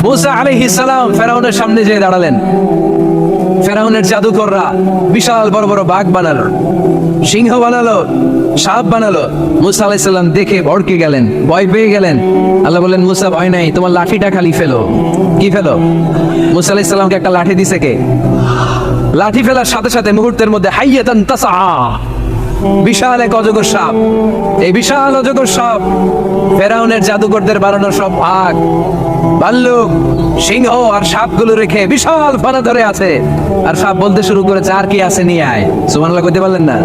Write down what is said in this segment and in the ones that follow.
মুসা আলাইহিস সালাম ফেরাউনের সামনে যেয়ে দাঁড়ালেন। ফেরাউনের জাদুকররা বিশাল বড় বড় বাঘ বানালো, সিংহ বানালো, সাপ বানালো। মুসা আলাইহিস সালাম দেখে ভড়কে গেলেন, ভয় পেয়ে গেলেন। আল্লাহ বললেন, মুসা ভয় নাই, তোমার লাঠিটা খালি ফেলো। কি ফেলো? মুসা আলাইহিস সালামকে একটা লাঠি দিছে কে? লাঠি ফেলার সাথে সাথে মুহূর্তের মধ্যে হাইয়াতান তাসআ, বিশাল এক অজগর সাপ। এই বিশাল অজগর সাপ ফেরাউনের জাদুকরদের বানানো সব বাঘ, ভাল্লুক, সিংহ আর সাপগুলো রেখে বিশাল ফানা ধরে আছে। আর সাপ বলতে শুরু করেছে, আর কি আছে নিয়ে আয়। সুবহানাল্লাহ কইতে পারলেন না?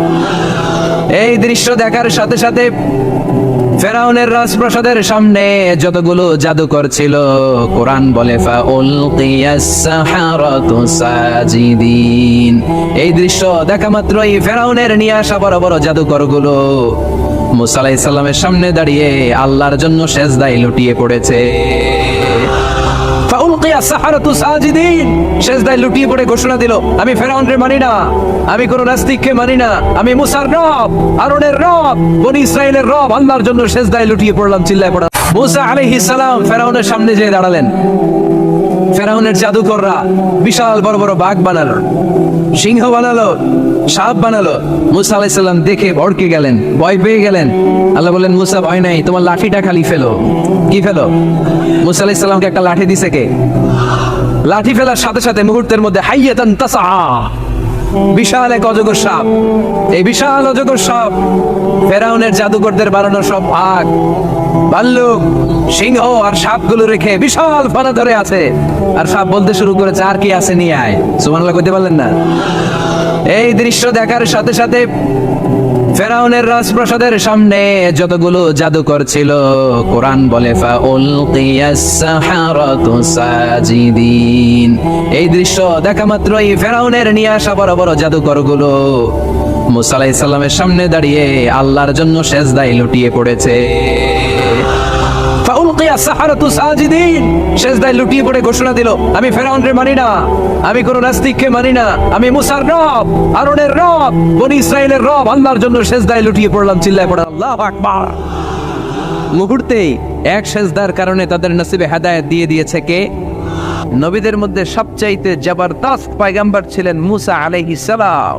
এই দৃশ্য দেখার সাথে সাথে ফেরাউনের রাজপ্রাসাদের সামনে যতগুলো জাদুকর ছিল, কোরআন বলে ফাউলকিয়াস সাহারাতু সাজিদিন। এই দৃশ্য দেখা মাত্রই ফেরাউনের নিয়ে আসা বড় বড় জাদুকরগুলো মুসা আলাইহিস সালামের সামনে দাঁড়িয়ে আল্লাহর জন্য সেজদায় লুটিয়ে পড়েছে। ফাউলকিয়াস সাহারাতু সাজিদিন, সেজদায় লুটিয়ে পড়ে ঘোষণা দিল, আমি ফেরাউনকে মানি না, আমি কোন নাস্তিককে মানি না, আমি মুসার রব, হারুনের রব, বনি ইসরাইলের রব, আল্লাহর জন্য সেজদায় লুটিয়ে পড়লাম, চিল্লায় পড়া। মুসা আলাইহিস সালাম ফেরাউনের সামনে যেয়ে দাঁড়ালেন। ফেরাউনের জাদুকররা বিশাল বড় বড় বাঘ বানালো, সিংহ বানালো, সাপ বানালো। মুসা আলাইহিস সালাম দেখে ভড়কে গেলেন, ভয় পেয়ে গেলেন। আল্লাহ বললেন, মুসা ভয় নাই, তোমার লাঠিটা খালি ফেলো। কি ফেলো? মুসা আলাইহিস সালামকে একটা লাঠি দিছে কে? লাঠি ফেলার সাথে সাথে মুহূর্তের মধ্যে হাইয়াতান তাসআ, বিশাল এক অজগর সাপ। এই বিশাল অজগর সাপ ফেরাউনের জাদুকরদের বানানো সব বাঘ, ভাল্লুক, সিংহ আর সাপগুলো রেখে বিশাল ফানা ধরে আছে। আর সাপ বলতে শুরু করেছে, আর কি আছে নিয়ে আয়। সুবহানাল্লাহ কইতে পারলেন না? এই দৃশ্য দেখার সাথে সাথে ফেরাউনের রাজপ্রাসাদের সামনে যতগুলো জাদুকর ছিল, কোরআন বলে ফাউলকিয়াস সাহারাতু সাজিদিন। এই দৃশ্য দেখা মাত্রই ফেরাউনের নিয়ে আসা বড় বড় জাদুকরগুলো মুসা আলাইহিস সালামের সামনে দাঁড়িয়ে আল্লাহর জন্য সেজদায় লুটিয়ে পড়েছে। ফাউলকিয়াস সাহারাতু সাজিদিন, সেজদায় লুটিয়ে পড়ে ঘোষণা দিল, আমি ফেরাউনকে মানি না, আমি কোন নাস্তিককে মানি না, আমি মুসার রব, হারুনের রব, বনি ইসরাইলের রব, আল্লাহর জন্য সেজদায় লুটিয়ে পড়লাম, চিল্লায় পড়া আল্লাহু আকবার। মুহূর্তেই এক সেজদার কারণে তাদের নসিবে হেদায়েত দিয়ে দিয়েছে কে? নবীদের মধ্যে সবচাইতে জবরদস্ত পয়গম্বর ছিলেন মুসা আলাইহিস সালাম।